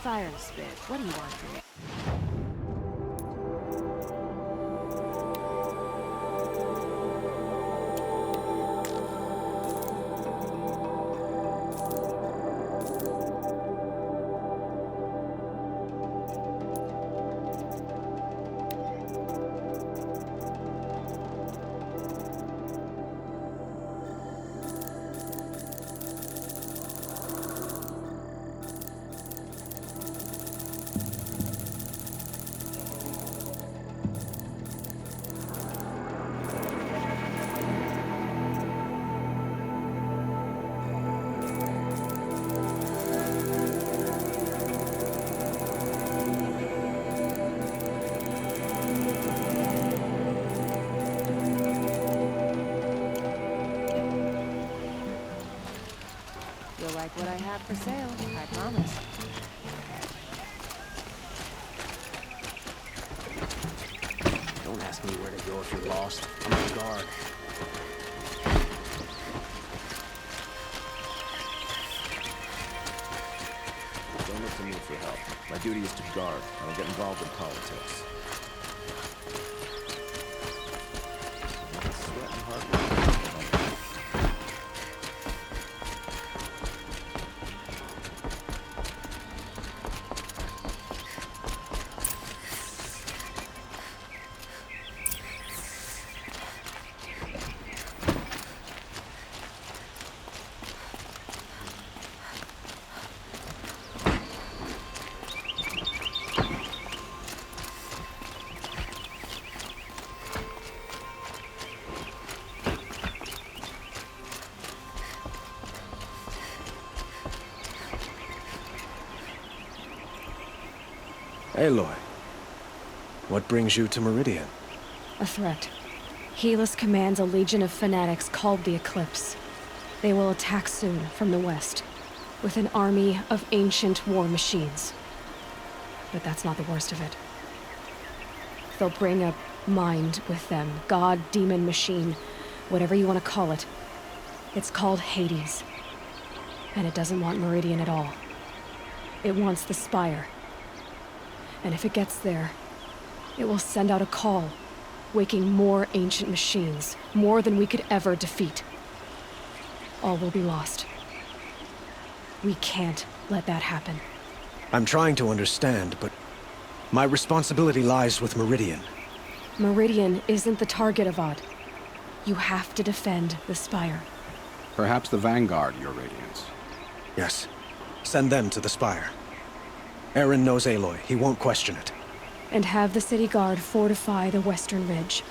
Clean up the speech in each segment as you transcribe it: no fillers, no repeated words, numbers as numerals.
fire spit. What do you want from me? You'll like what I have for sale, I promise. Don't ask me where to go if you're lost. I'm on guard. Don't look to me for help. My duty is to guard. I don't get involved in politics. Sweat and hard work. Aloy, what brings you to Meridian? A threat. Helis commands a legion of fanatics called the Eclipse. They will attack soon from the west, with an army of ancient war machines. But that's not the worst of it. They'll bring a mind with them, god, demon, machine, whatever you want to call it. It's called Hades. And it doesn't want Meridian at all. It wants the Spire. And if it gets there, it will send out a call, waking more ancient machines, more than we could ever defeat. All will be lost. We can't let that happen. I'm trying to understand, but my responsibility lies with Meridian. Meridian isn't the target, Avad. You have to defend the Spire. Perhaps the Vanguard, Your Radiance. Yes. Send them to the Spire. Eren knows Aloy. He won't question it. And have the city guard fortify the western ridge.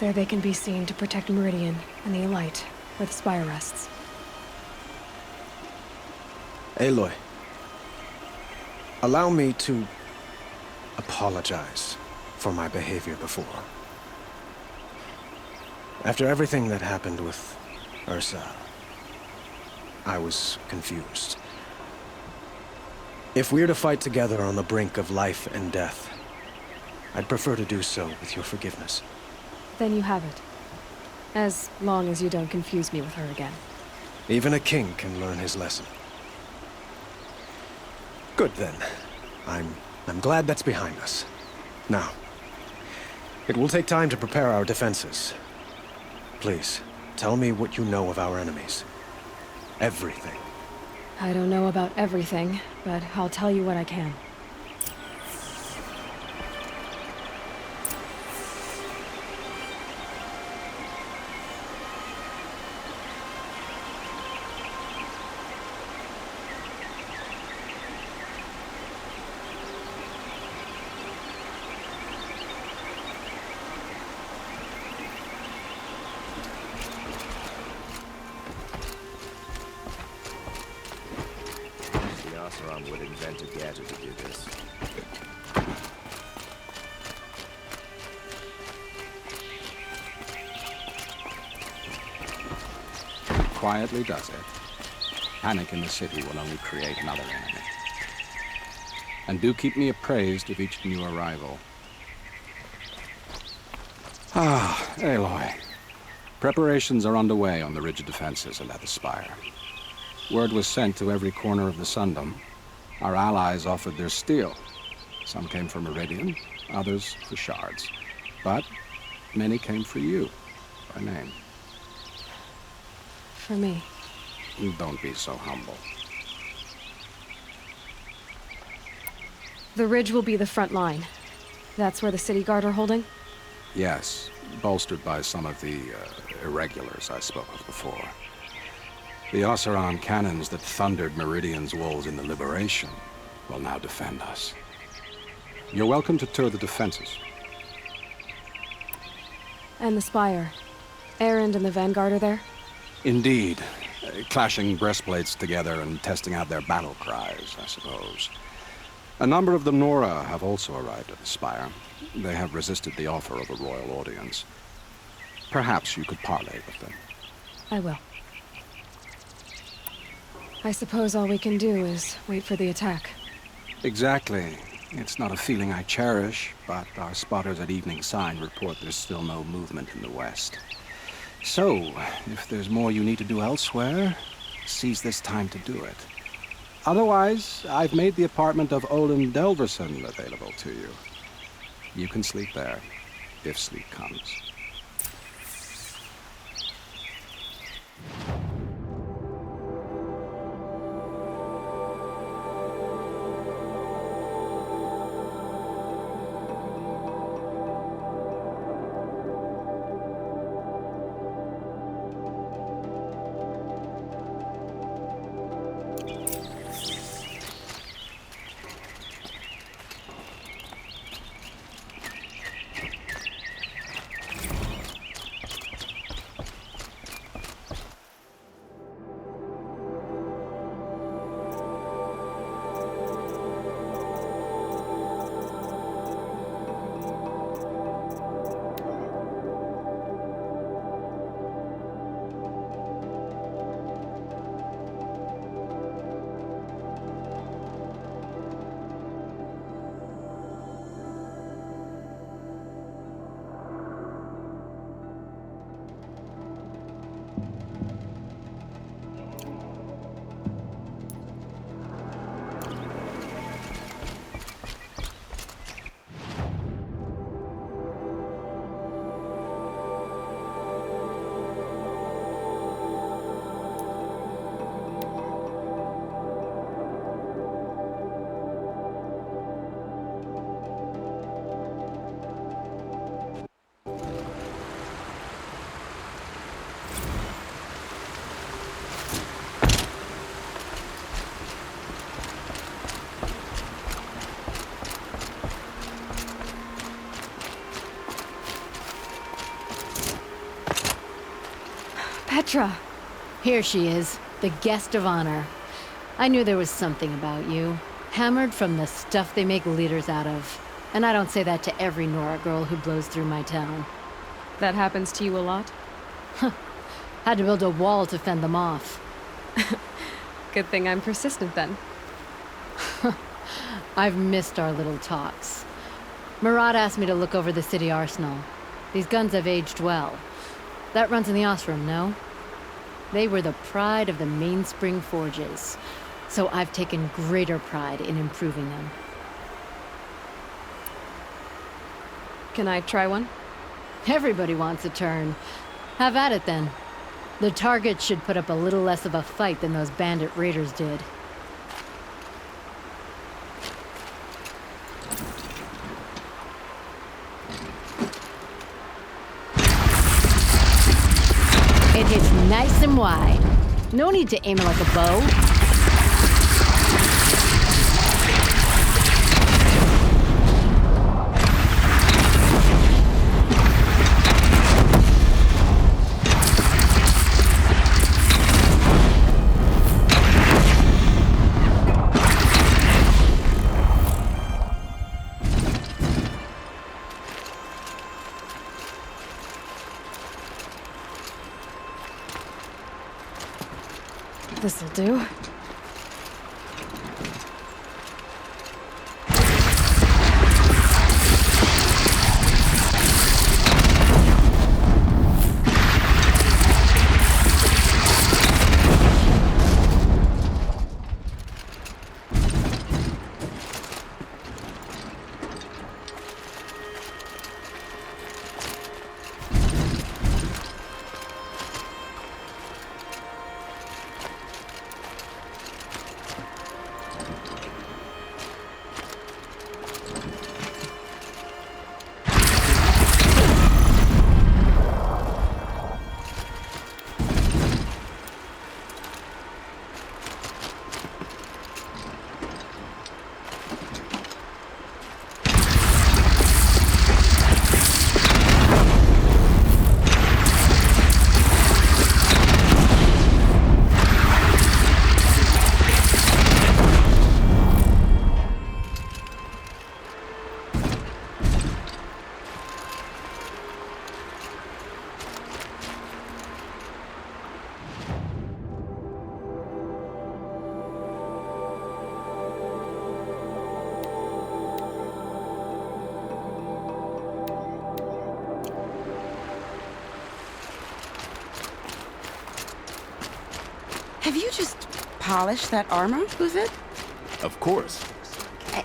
There they can be seen to protect Meridian and the Elite, where the Spire rests. Aloy, allow me to apologize for my behavior before. After everything that happened with Ursa, I was confused. If we're to fight together on the brink of life and death, I'd prefer to do so with your forgiveness. Then you have it. As long as you don't confuse me with her again. Even a king can learn his lesson. Good then. I'm glad that's behind us. Now, it will take time to prepare our defenses. Please, tell me what you know of our enemies. Everything. I don't know about everything, but I'll tell you what I can. Oseram would invent a gadget to do this. Quietly does it. Panic in the city will only create another enemy. And do keep me appraised of each new arrival. Ah, Aloy. Preparations are underway on the ridge of defenses and at the Spire. Word was sent to every corner of the Sundom. Our allies offered their steel. Some came for Meridian, others for shards. But many came for you, by name. For me. Don't be so humble. The ridge will be the front line. That's where the city guard are holding? Yes, bolstered by some of the irregulars I spoke of before. The Oseram cannons that thundered Meridian's walls in the Liberation will now defend us. You're welcome to tour the defenses. And the Spire. Erend and the Vanguard are there? Indeed. Clashing breastplates together and testing out their battle cries, I suppose. A number of the Nora have also arrived at the Spire. They have resisted the offer of a royal audience. Perhaps you could parley with them. I will. I suppose all we can do is wait for the attack. Exactly. It's not a feeling I cherish, but our spotters at Evening Sign report there's still no movement in the west. So, if there's more you need to do elsewhere, seize this time to do it. Otherwise, I've made the apartment of Olin Delverson available to you. You can sleep there, if sleep comes. Petra! Here she is, the guest of honor. I knew there was something about you. Hammered from the stuff they make leaders out of. And I don't say that to every Nora girl who blows through my town. That happens to you a lot? Had to build a wall to fend them off. Good thing I'm persistent then. I've missed our little talks. Marat asked me to look over the city arsenal. These guns have aged well. That runs in the Osram, no? They were the pride of the Mainspring Forges, so I've taken greater pride in improving them. Can I try one? Everybody wants a turn. Have at it then. The target should put up a little less of a fight than those bandit raiders did. It hits nice and wide. No need to aim it like a bow. This'll do. Have you just polished that armor with it? Of course.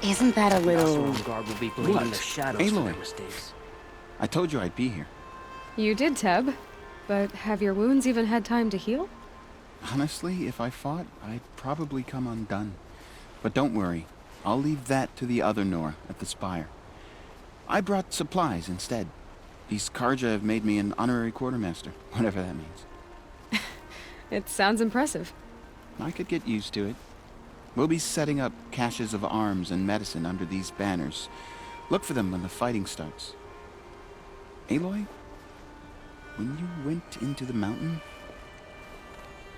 Isn't that a little... Guard will be blaming What? the shadows for Aloy. their mistakes. I told you I'd be here. You did, Teb. But have your wounds even had time to heal? Honestly, if I fought, I'd probably come undone. But don't worry. I'll leave that to the other Nora at the Spire. I brought supplies instead. These Karja have made me an honorary quartermaster, whatever that means. It sounds impressive. I could get used to it. We'll be setting up caches of arms and medicine under these banners. Look for them when the fighting starts. Aloy, when you went into the mountain,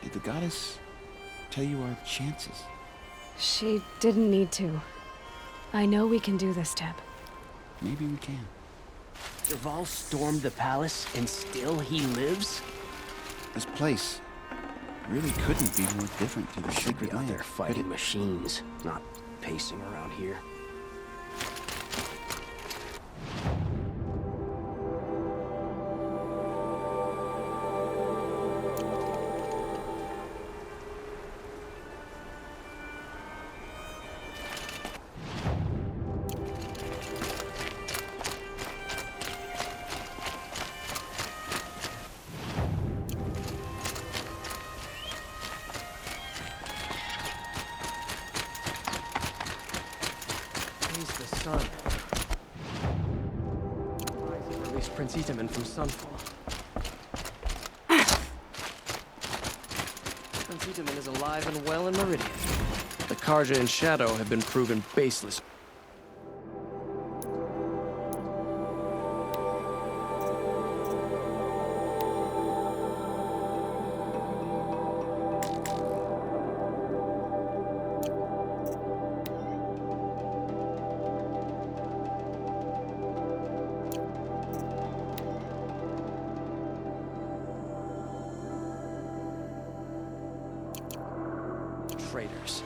did the goddess tell you our chances? She didn't need to. I know we can do this, Teb. Maybe we can. Dervahl stormed the palace, and still he lives? This place really couldn't be more different to the Should be Sacred out Land, there could fighting it? machines, not pacing around here. Praise the sun. Isaac released Prince Itaman from Sunfall. Prince Itaman is alive and well in Meridian. The Karja and Shadow have been proven baseless. Traitors.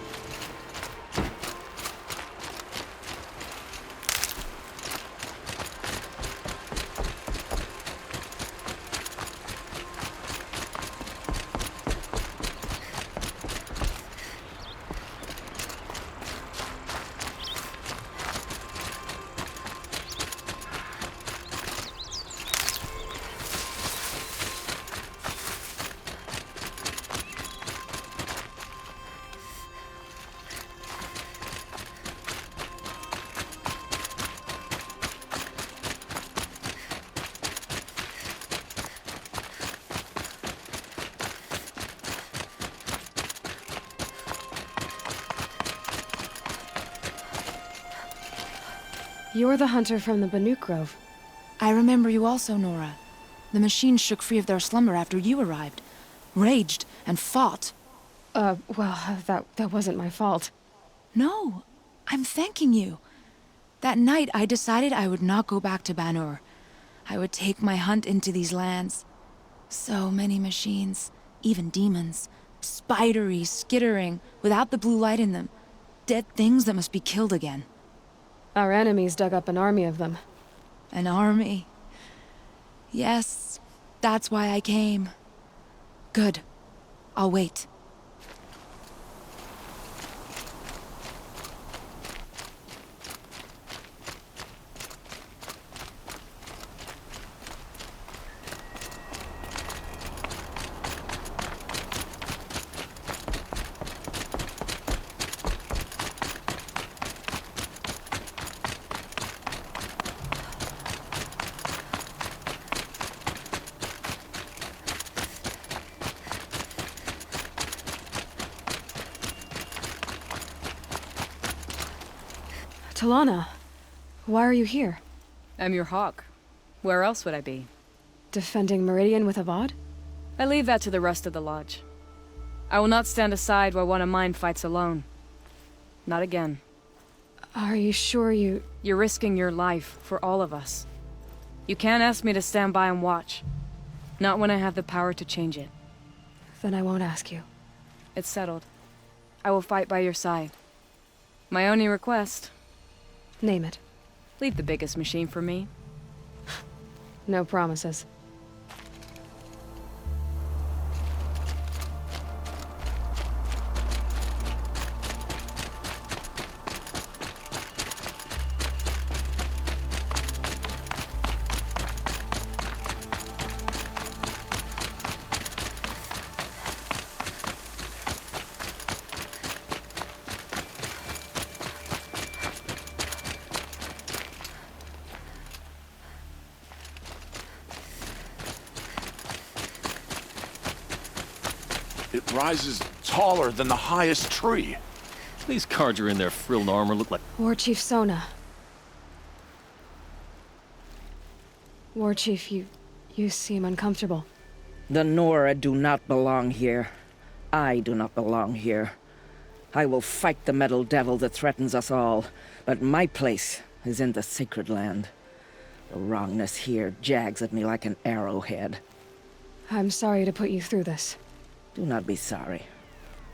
You're the hunter from the Banuk Grove. I remember you also, Nora. The machines shook free of their slumber after you arrived. Raged and fought. That wasn't my fault. No, I'm thanking you. That night, I decided I would not go back to Banur. I would take my hunt into these lands. So many machines, even demons. Spidery, skittering, without the blue light in them. Dead things that must be killed again. Our enemies dug up an army of them. An army. Yes, that's why I came. Good. I'll wait. Talana, why are you here? I'm your hawk. Where else would I be? Defending Meridian with Avad? I leave that to the rest of the Lodge. I will not stand aside while one of mine fights alone. Not again. Are you sure you... You're risking your life for all of us. You can't ask me to stand by and watch. Not when I have the power to change it. Then I won't ask you. It's settled. I will fight by your side. My only request... Name it. Leave the biggest machine for me. No promises. It rises taller than the highest tree. These Carja in their frilled armor look like... War Chief Sona. War Chief, you seem uncomfortable. The Nora do not belong here. I do not belong here. I will fight the metal devil that threatens us all, but my place is in the sacred land. The wrongness here jags at me like an arrowhead. I'm sorry to put you through this. Do not be sorry.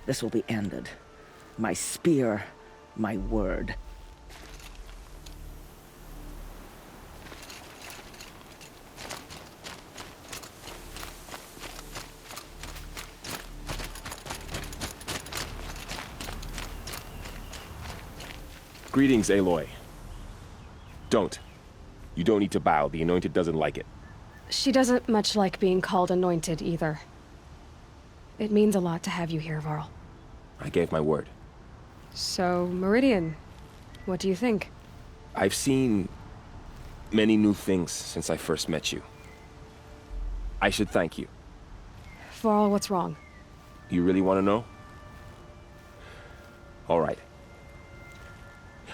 This will be ended. My spear, my word. Greetings, Aloy. Don't. You don't need to bow. The Anointed doesn't like it. She doesn't much like being called Anointed, either. It means a lot to have you here, Varl. I gave my word. So, Meridian, what do you think? I've seen many new things since I first met you. I should thank you. Varl, what's wrong? You really want to know? All right.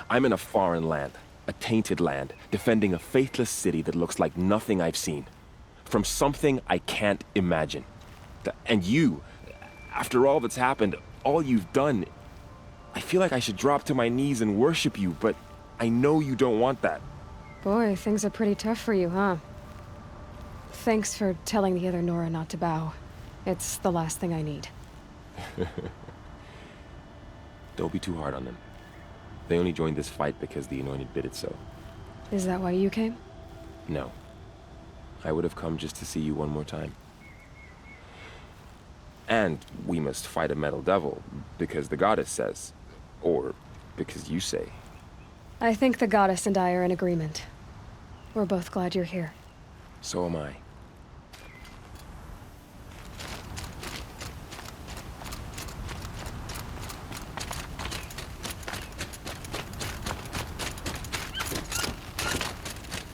I'm in a foreign land, a tainted land, defending a faithless city that looks like nothing I've seen. From something I can't imagine. And you, after all that's happened, all you've done, I feel like I should drop to my knees and worship you, but I know you don't want that. Boy, things are pretty tough for you, huh? Thanks for telling the other Nora not to bow. It's the last thing I need. Don't be too hard on them. They only joined this fight because the Anointed bid it so. Is that why you came? No. I would have come just to see you one more time. And we must fight a metal devil, because the goddess says. Or because you say. I think the goddess and I are in agreement. We're both glad you're here. So am I.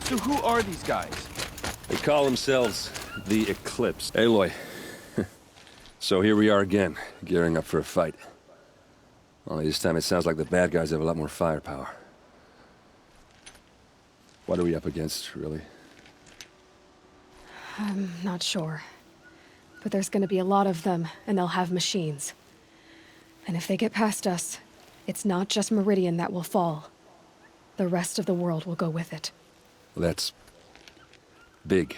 So who are these guys? They call themselves the Eclipse. Aloy. So here we are again, gearing up for a fight. Only this time it sounds like the bad guys have a lot more firepower. What are we up against, really? I'm not sure. But there's gonna be a lot of them, and they'll have machines. And if they get past us, it's not just Meridian that will fall. The rest of the world will go with it. That's big.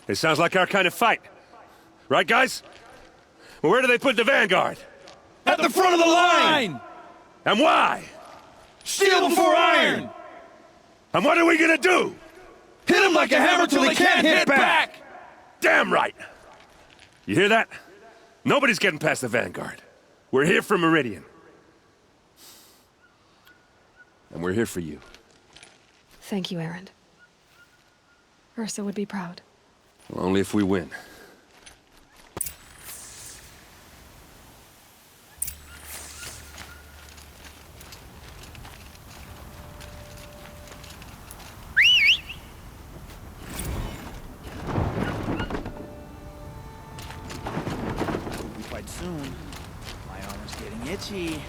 It sounds like our kind of fight. Right, guys? Well, where do they put the Vanguard? At the front of the line! And why? Steel before iron! And what are we gonna do? Hit them like a hammer till they can't hit back! Damn right! You hear that? Nobody's getting past the Vanguard. We're here for Meridian. And we're here for you. Thank you, Erend. Ursa would be proud. Well, only if we win. Quite soon. My armor's getting itchy.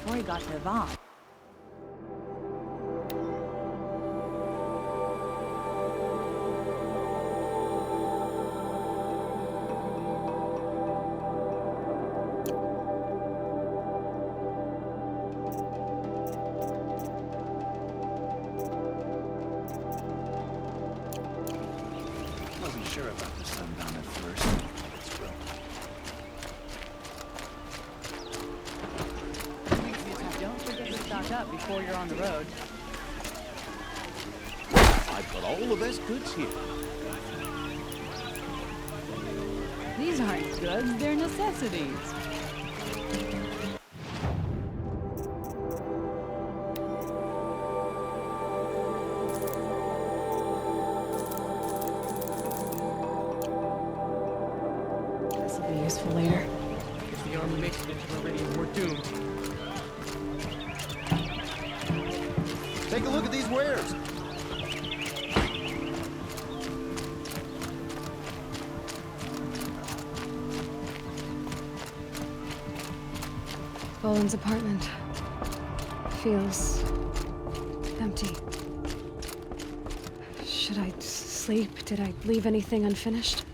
before he got to Yvonne. Wasn't sure about the sundown at first. It's real. Don't forget to stock up before you're on the road. I've got all the best goods here. These aren't goods, they're necessities. This will be useful later. If the army makes it into Meridian, we're doomed. Take a look at these wares. Boland's apartment feels empty. Should I sleep? Did I leave anything unfinished?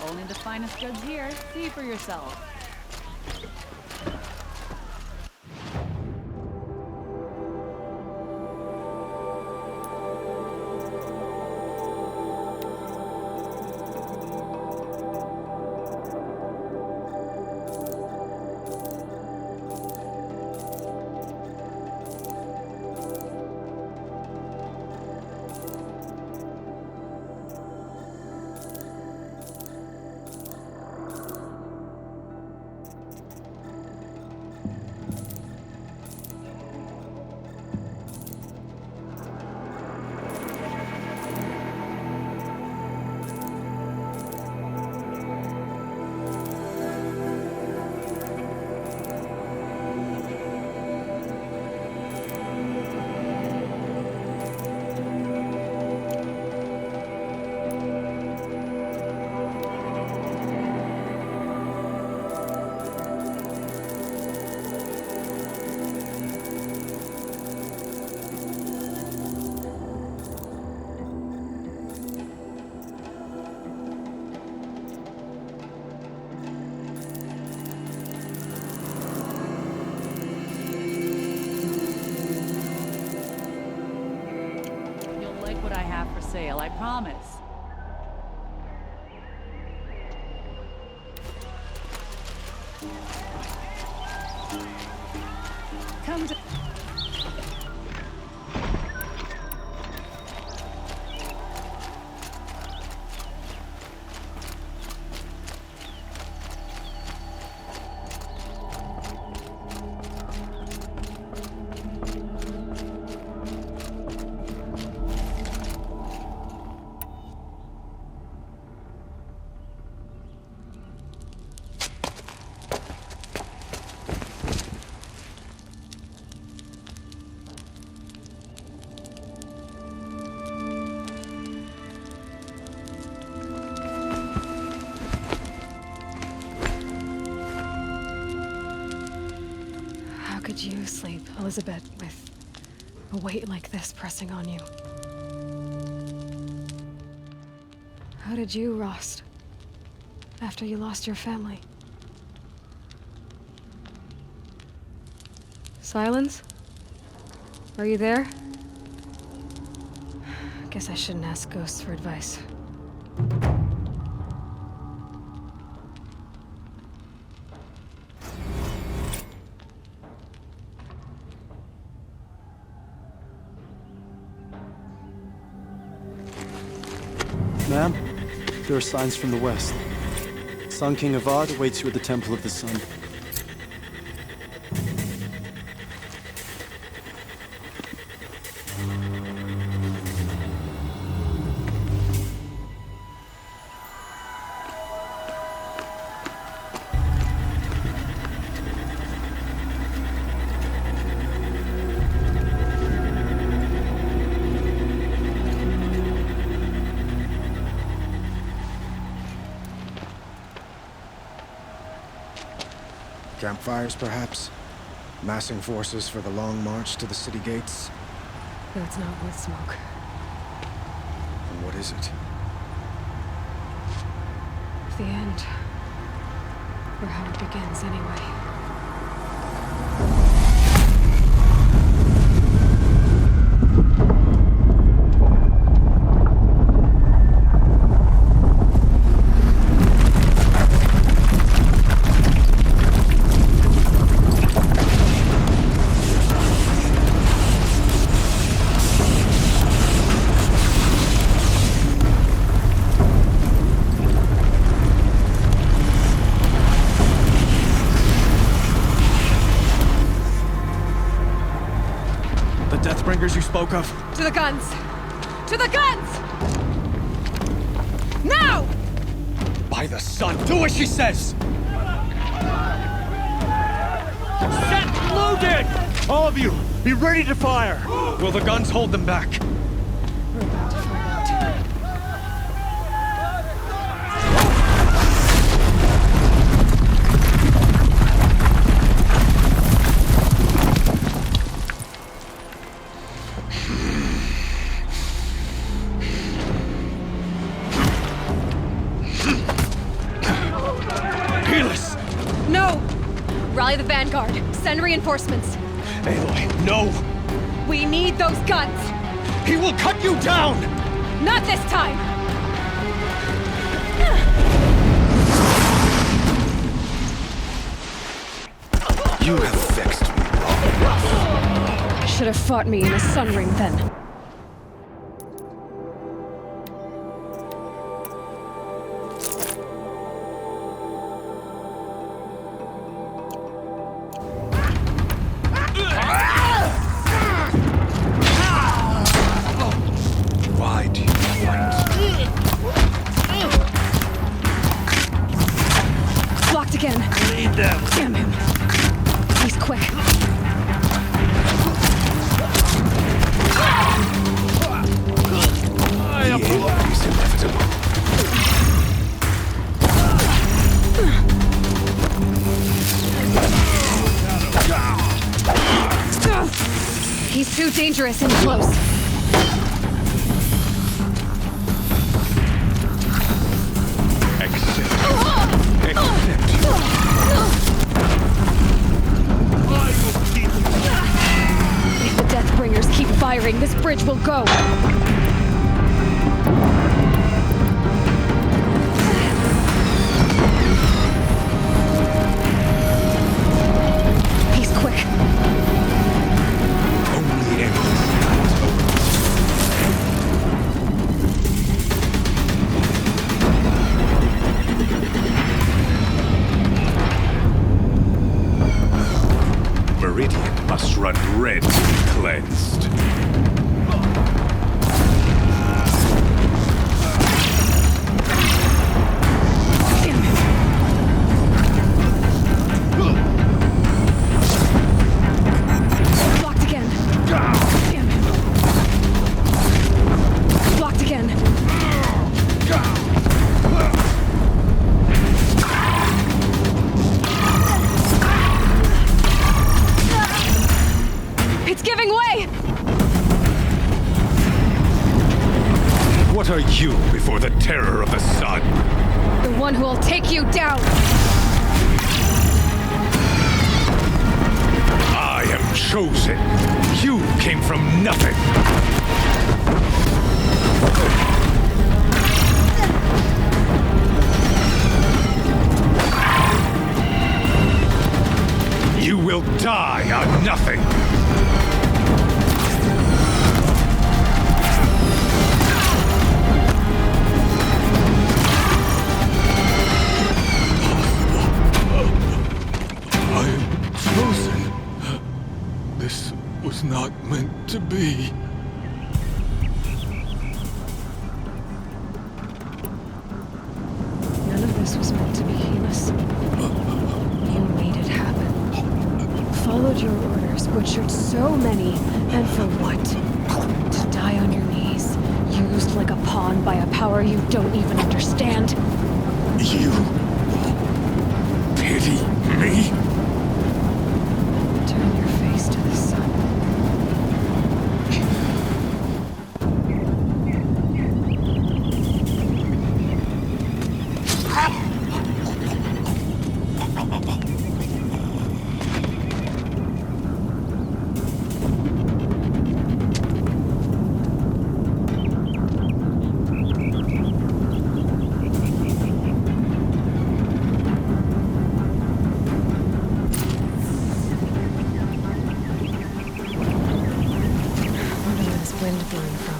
Only the finest goods here. See for yourself. What I have for sale, I promise. Come to... How could you sleep, Elizabeth, with a weight like this pressing on you? How did you, Rost, after you lost your family? Silence? Are you there? Guess I shouldn't ask ghosts for advice. Ma'am, there are signs from the west. Sun King Avad awaits you at the Temple of the Sun. Campfires, perhaps? Massing forces for the long march to the city gates? That's not with smoke. And what is it? The end. Or how it begins, anyway. You spoke of? To the guns! To the guns! Now! By the sun, do as she says! Set loaded! All of you, be ready to fire! Will the guns hold them back? We're about to find out. Rally the vanguard. Send reinforcements. Aloy, no! We need those guns! He will cut you down! Not this time! You have vexed me long enough. Should have fought me in a sun ring then. Damn him! He's quick. The end is inevitable. He's too dangerous and close. If the Deathbringers keep firing, this bridge will go. He's quick. Only the end. Meridian must run red to be cleansed. Blocked again. Damn him. Blocked again. It's giving way! What are you before the terror of the sun? The one who will take you down! I am chosen. You came from nothing. You will die on nothing. to be. None of this was meant to be, Helis. You made it happen. Followed your orders, butchered so many, and for what? To die on your knees, used like a pawn by a power you don't even understand. You pity me? Turn your face to the sun. Wind blowing from?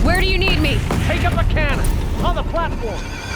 Where do you need me? Take up a cannon! On the platform!